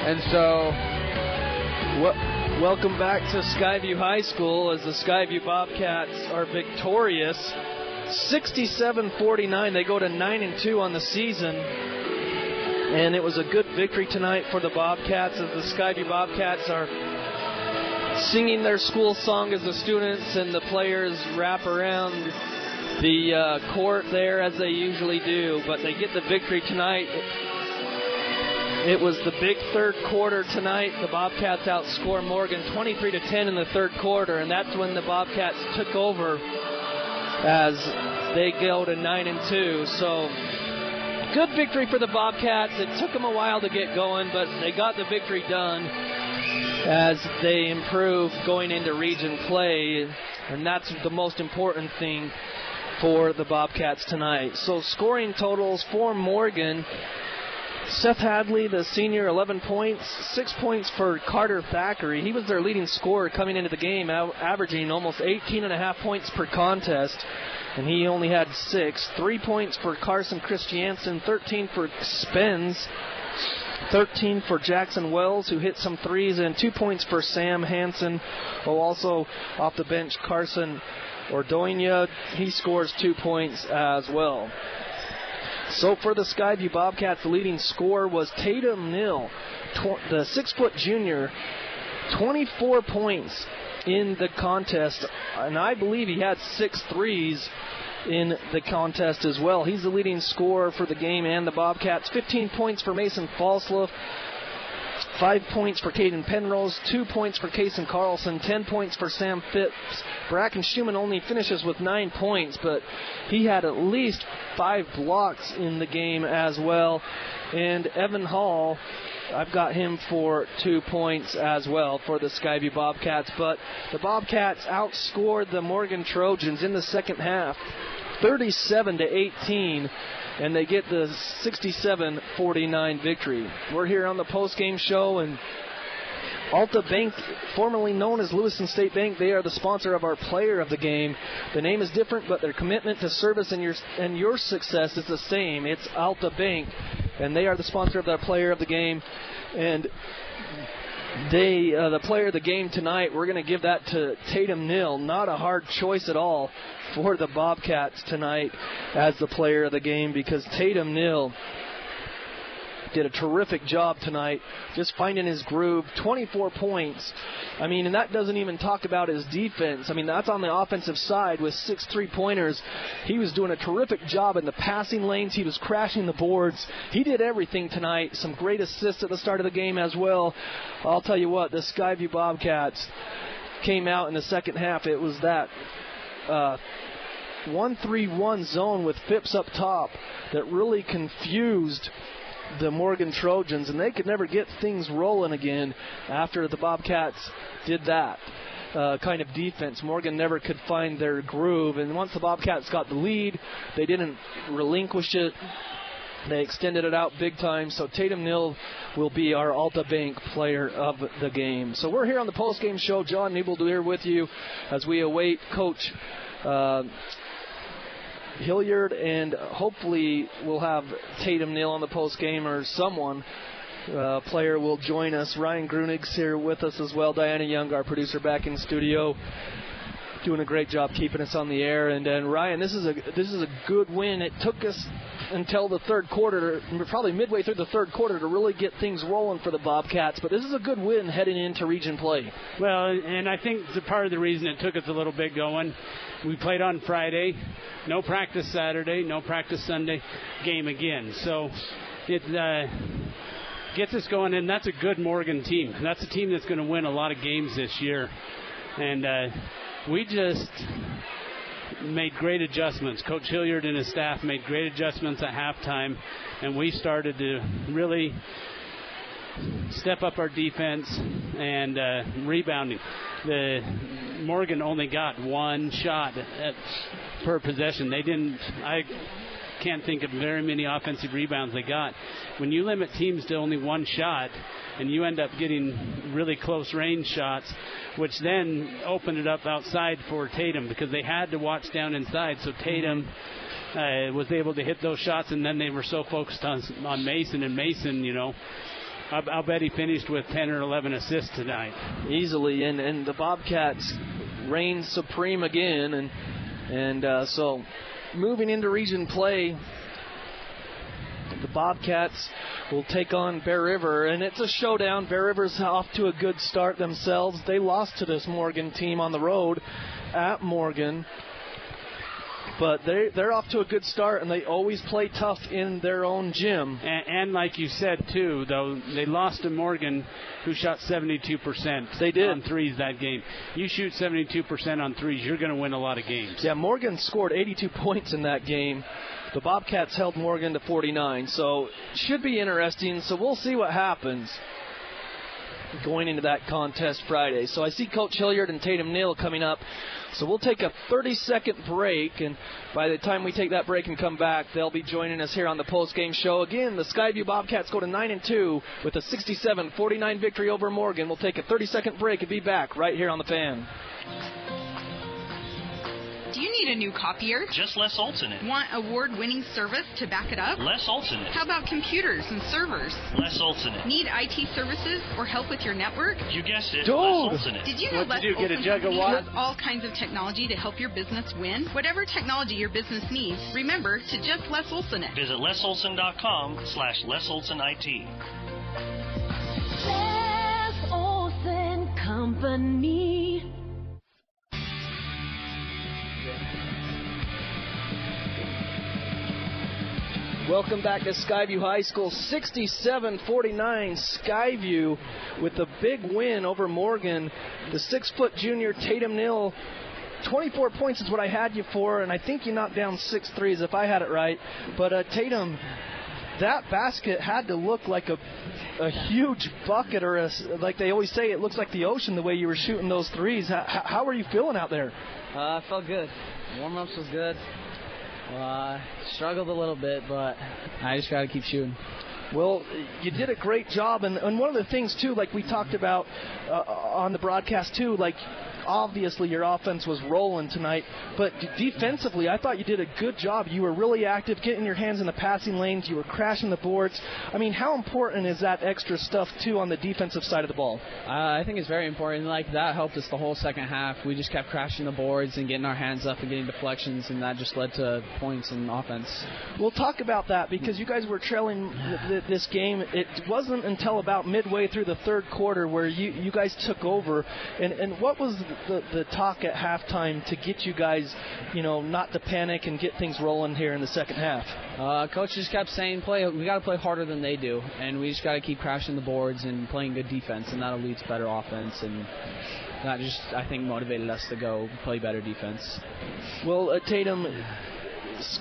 And so, welcome back to Skyview High School as the Skyview Bobcats are victorious. 67-49. They go to 9-2 on the season. And it was a good victory tonight for the Bobcats as the Skyview Bobcats are singing their school song as the students and the players wrap around the court there as they usually do. But they get the victory tonight. It was the big third quarter tonight. The Bobcats outscore Morgan 23-10 in the third quarter, and that's when the Bobcats took over as they go to 9-2. So good victory for the Bobcats. It took them a while to get going, but they got the victory done as they improved going into region play, and that's the most important thing for the Bobcats tonight. So scoring totals for Morgan: Seth Hadley, the senior, 11 points, 6 points for Carter Thackeray. He was their leading scorer coming into the game, averaging almost 18.5 points per contest, and he only had 6. 3 points for Carson Christiansen, 13 for Spence, 13 for Jackson Wells, who hit some threes, and 2 points for Sam Hansen. Also off the bench, Carson Ordonia, he scores 2 points as well. So for the Skyview Bobcats, the leading scorer was Tatum Nill, the 6-foot junior, 24 points in the contest, and I believe he had 6 threes in the contest as well. He's the leading scorer for the game and the Bobcats. 15 points for Mason Falslow, 5 points for Caden Penrose, 2 points for Kason Carlson, 10 points for Sam Phipps. Bracken Schumann only finishes with 9 points, but he had at least 5 blocks in the game as well. And Evan Hall, I've got him for 2 points as well for the Skyview Bobcats. But the Bobcats outscored the Morgan Trojans in the second half, 37-18. And they get the 67-49 victory. We're here on the postgame show, and Alta Bank, formerly known as Lewiston State Bank, they are the sponsor of our player of the game. The name is different, but their commitment to service and your success is the same. It's Alta Bank, and they are the sponsor of our player of the game. And they, the player of the game tonight, we're going to give that to Tatum Nill. Not a hard choice at all for the Bobcats tonight as the player of the game, because Tatum Nill did a terrific job tonight, just finding his groove. 24 points. I mean, and that doesn't even talk about his defense. I mean, that's on the offensive side with 6 3-pointers. He was doing a terrific job in the passing lanes. He was crashing the boards. He did everything tonight. Some great assists at the start of the game as well. I'll tell you what, the Skyview Bobcats came out in the second half. It was that 1-3-1 zone with Phipps up top that really confused the Morgan Trojans, and they could never get things rolling again after the Bobcats did that kind of defense. Morgan never could find their groove, and once the Bobcats got the lead, they didn't relinquish it. They extended it out big time. So Tatum Nill will be our Alta Bank player of the game. So we're here on the postgame show. John Newbold here with you as we await Coach Hilliard, and hopefully we'll have Tatum Nill on the post game, or someone player will join us. Ryan Grunig's here with us as well. Diana Young, our producer, back in studio, doing a great job keeping us on the air. And Ryan, this is a good win. It took us until the third quarter, probably midway through the third quarter, to really get things rolling for the Bobcats. But this is a good win heading into region play. Well, and I think part of the reason it took us a little bit going, we played on Friday, no practice Saturday, no practice Sunday, game again. So it gets us going, and that's a good Morgan team. That's a team that's going to win a lot of games this year. And we just made great adjustments. Coach Hilliard and his staff made great adjustments at halftime, and we started to really step up our defense and rebounding. The Morgan only got one shot per possession. I can't think of very many offensive rebounds they got. When you limit teams to only one shot, and you end up getting really close range shots, which then opened it up outside for Tatum, because they had to watch down inside. So Tatum was able to hit those shots, and then they were so focused on Mason, and Mason, I'll bet he finished with 10 or 11 assists tonight. Easily, and the Bobcats reign supreme again, and so moving into region play, the Bobcats will take on Bear River, and it's a showdown. Bear River's off to a good start themselves. They lost to this Morgan team on the road at Morgan, but they're off to a good start, and they always play tough in their own gym. And like you said, too, though, they lost to Morgan, who shot 72%. They did. On threes that game. You shoot 72% on threes, you're going to win a lot of games. Yeah, Morgan scored 82 points in that game. The Bobcats held Morgan to 49, so should be interesting. So we'll see what happens going into that contest Friday. So I see Coach Hilliard and Tatum Neal coming up. So we'll take a 30-second break, and by the time we take that break and come back, they'll be joining us here on the post-game show. Again, the Skyview Bobcats go to 9-2 with a 67-49 victory over Morgan. We'll take a 30-second break and be back right here on the Fan. Do you need a new copier? Just less Olson it. Want award-winning service to back it up? Less Olson it. How about computers and servers? Less Olson it. Need IT services or help with your network? You guessed it. Dude. Less Olson it. Did you know What did you get, a jug of water? has all kinds of technology to help your business win? Whatever technology your business needs, remember to just Less Olson it. Visit lessolson.com/lessolsonit. Les Olson Company. Welcome back to Skyview High School. 67-49 Skyview with a big win over Morgan. The 6-foot junior Tatum Neal, 24 points is what I had you for, and I think you knocked down 6 threes if I had it right. But Tatum, that basket had to look like a huge bucket, or like they always say, it looks like the ocean the way you were shooting those threes. How are you feeling out there? I felt good. Warm-ups was good. Struggled a little bit, but I just got to keep shooting. Well, you did a great job, and one of the things, too, like we talked about on the broadcast, too, like obviously your offense was rolling tonight, but defensively, I thought you did a good job. You were really active, getting your hands in the passing lanes. You were crashing the boards. I mean, how important is that extra stuff, too, on the defensive side of the ball? I think it's very important. Like, that helped us the whole second half. We just kept crashing the boards and getting our hands up and getting deflections, and that just led to points in offense. We'll talk about that because you guys were trailing this game. It wasn't until about midway through the third quarter where you guys took over. And what was the talk at halftime to get you guys, not to panic and get things rolling here in the second half? Coach just kept saying, we got to play harder than they do, and we just got to keep crashing the boards and playing good defense, and that'll lead to better offense. And that just, I think, motivated us to go play better defense. Well, Tatum,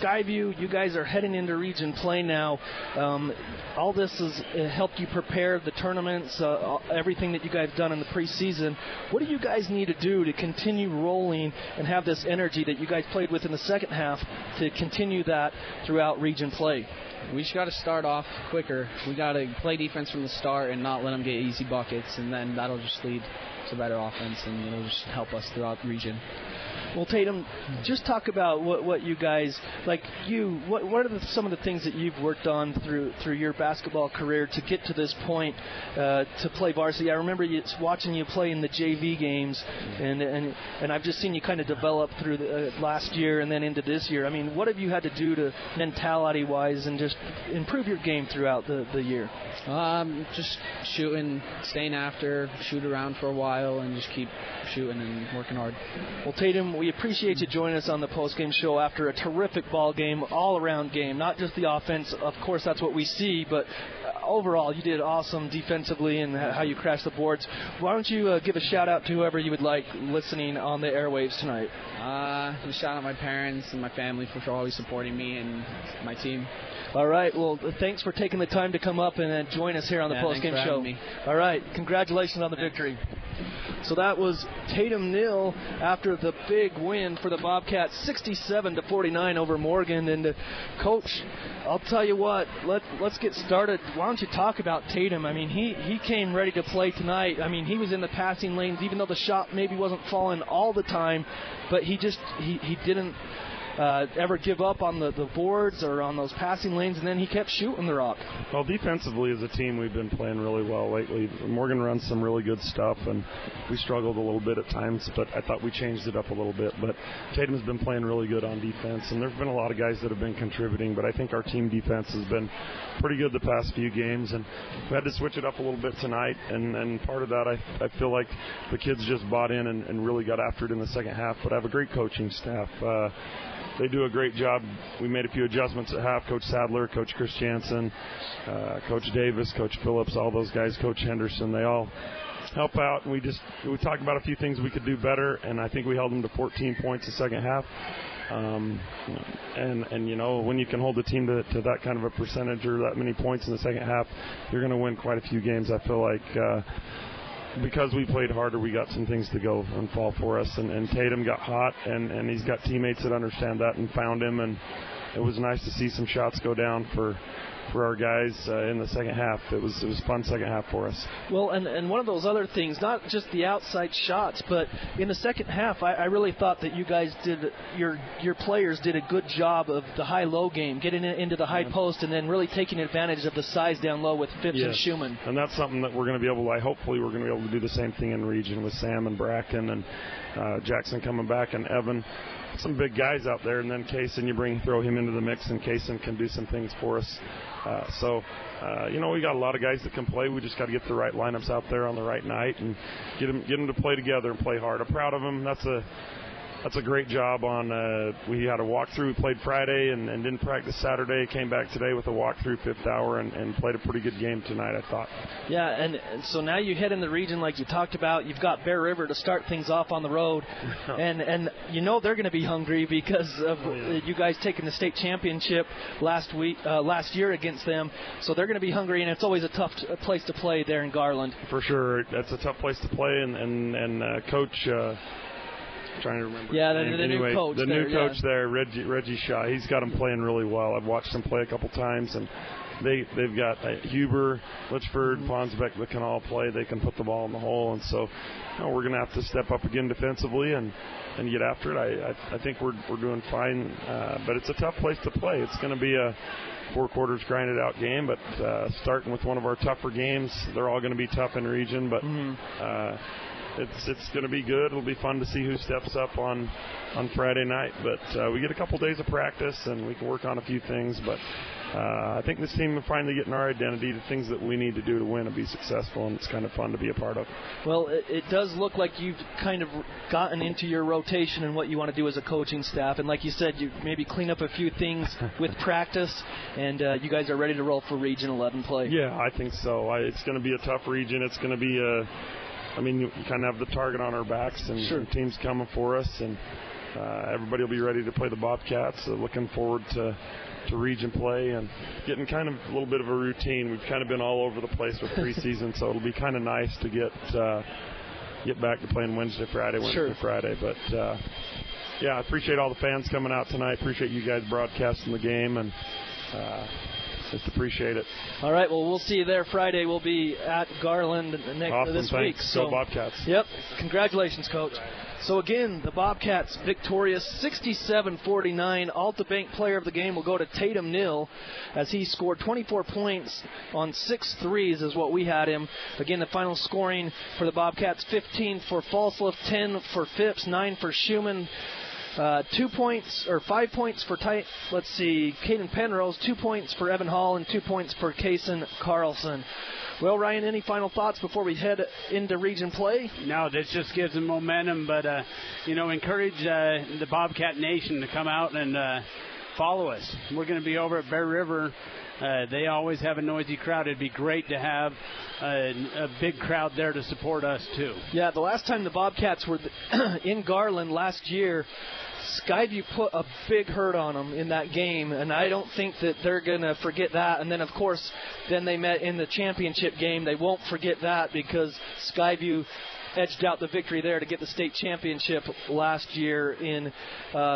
Skyview, you guys are heading into region play now. All this has helped you prepare the tournaments, everything that you guys have done in the preseason. What do you guys need to do to continue rolling and have this energy that you guys played with in the second half to continue that throughout region play? We just got to start off quicker. We got to play defense from the start and not let them get easy buckets, and then that'll just lead to better offense, and it'll just help us throughout the region. Well, Tatum, just talk about what you guys, what are some of the things that you've worked on through your basketball career to get to this point to play varsity? I remember watching you play in the JV games, and I've just seen you kind of develop through the last year and then into this year. I mean, what have you had to do to mentality-wise and just improve your game throughout the year? Just shooting, staying after, shoot around for a while, and just keep shooting and working hard. Well, Tatum, we appreciate you joining us on the post-game show after a terrific ball game, all-around game, not just the offense. Of course, that's what we see, but overall, you did awesome defensively and how you crashed the boards. Why don't you give a shout-out to whoever you would like listening on the airwaves tonight? Just shout out my parents and my family for always supporting me and my team. All right. Well, thanks for taking the time to come up and join us here on the post-game show. Me. All right. Congratulations on the victory. So that was Tatum Neal after the big win for the Bobcats, 67-49 over Morgan. And Coach, I'll tell you what, let's get started. Why don't you talk about Tatum? I mean, he came ready to play tonight. I mean, he was in the passing lanes, even though the shot maybe wasn't falling all the time, but he didn't ever give up on the boards or on those passing lanes, and then he kept shooting the rock. Well, defensively as a team, we've been playing really well lately. Morgan runs some really good stuff, and we struggled a little bit at times, but I thought we changed it up a little bit. But Tatum's been playing really good on defense, and there have been a lot of guys that have been contributing, but I think our team defense has been pretty good the past few games, and we had to switch it up a little bit tonight, and part of that I feel like the kids just bought in and really got after it in the second half. But I have a great coaching staff. They do a great job. We made a few adjustments at half. Coach Sadler, Coach Chris Jansen, Coach Davis, Coach Phillips, all those guys, Coach Henderson, they all help out. And we talked about a few things we could do better, and I think we held them to 14 points the second half. And you know, when you can hold the team to that kind of a percentage or that many points in the second half, you're going to win quite a few games. I feel like because we played harder, we got some things to go and fall for us. And Tatum got hot, and he's got teammates that understand that and found him. And it was nice to see some shots go down for our guys in the second half. It was a fun second half for us. Well, and one of those other things, not just the outside shots, but in the second half, I really thought that you guys your players did a good job of the high-low game, getting it into the high post, and then really taking advantage of the size down low with Phipps and Schumann. And that's something that we're going to be able to, hopefully we're going to be able to do the same thing in region with Sam and Bracken and Jackson coming back and Evan. Some big guys out there, and then Kaysen, throw him into the mix, and Kaysen can do some things for us. We got a lot of guys that can play. We just got to get the right lineups out there on the right night and get them to play together and play hard. I'm proud of them. That's a great job on. We had a walkthrough. We played Friday and didn't practice Saturday. Came back today with a walkthrough fifth hour and played a pretty good game tonight, I thought. Yeah, and so now you head in the region like you talked about. You've got Bear River to start things off on the road, and they're going to be hungry because of you guys taking the state championship last year against them. So they're going to be hungry, and it's always a tough place to play there in Garland. For sure, that's a tough place to play, and Coach. Trying to remember. Yeah, the new coach. The new coach there, Reggie Shaw. He's got them playing really well. I've watched them play a couple times, and they've got Huber, Litchford, Ponsbeck that can all play. They can put the ball in the hole, and so we're going to have to step up again defensively and get after it. I think we're doing fine, but it's a tough place to play. It's going to be a 4 quarters grinded out game, but starting with one of our tougher games, they're all going to be tough in region, but. It's going to be good. It'll be fun to see who steps up on Friday night. But we get a couple days of practice, and we can work on a few things. But I think this team is finally getting our identity, the things that we need to do to win and be successful, and it's kind of fun to be a part of. Well, it does look like you've kind of gotten into your rotation and what you want to do as a coaching staff. And like you said, you maybe clean up a few things with practice, and you guys are ready to roll for Region 11 play. Yeah, I think so. It's going to be a tough region. It's going to be you kind of have the target on our backs, and teams coming for us, and everybody will be ready to play the Bobcats. So looking forward to region play and getting kind of a little bit of a routine. We've kind of been all over the place with preseason, so it'll be kind of nice to get back to playing Wednesday, Friday. But I appreciate all the fans coming out tonight. Appreciate you guys broadcasting the game, and just appreciate it. All right, well, we'll see you there Friday. We'll be at Garland this week. So, go Bobcats. Yep. Congratulations, Coach. So, again, the Bobcats victorious 67-49. Alta Bank player of the game will go to Tatum Nill as he scored 24 points on 6 threes is what we had him. Again, the final scoring for the Bobcats, 15 for Falsliff, 10 for Phipps, 9 for Schumann. 5 points for Caden Penrose, 2 points for Evan Hall, and 2 points for Kaysen Carlson. Well, Ryan, any final thoughts before we head into region play? No, this just gives them momentum, but, encourage the Bobcat Nation to come out and follow us. We're going to be over at Bear River. They always have a noisy crowd. It'd be great to have a big crowd there to support us, too. Yeah, the last time the Bobcats were in Garland last year, Skyview put a big hurt on them in that game, and I don't think that they're going to forget that. And then, of course, then they met in the championship game. They won't forget that because Skyview edged out the victory there to get the state championship last year in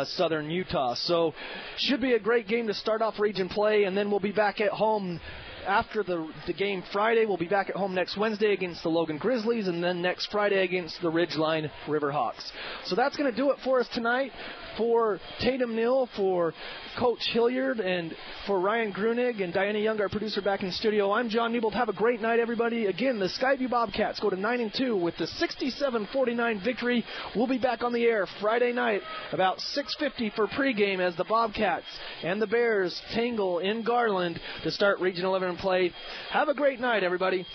southern Utah. So should be a great game to start off region play, and then we'll be back at home after the game Friday. We'll be back at home next Wednesday against the Logan Grizzlies, and then next Friday against the Ridgeline Riverhawks. So that's going to do it for us tonight. For Tatum Nill, for Coach Hilliard, and for Ryan Grunig and Diana Young, our producer back in the studio, I'm John Newbold. Have a great night, everybody. Again, the Skyview Bobcats go to 9-2 with the 67-49 victory. We'll be back on the air Friday night about 6:50 for pregame as the Bobcats and the Bears tangle in Garland to start Region 11 play. Have a great night, everybody.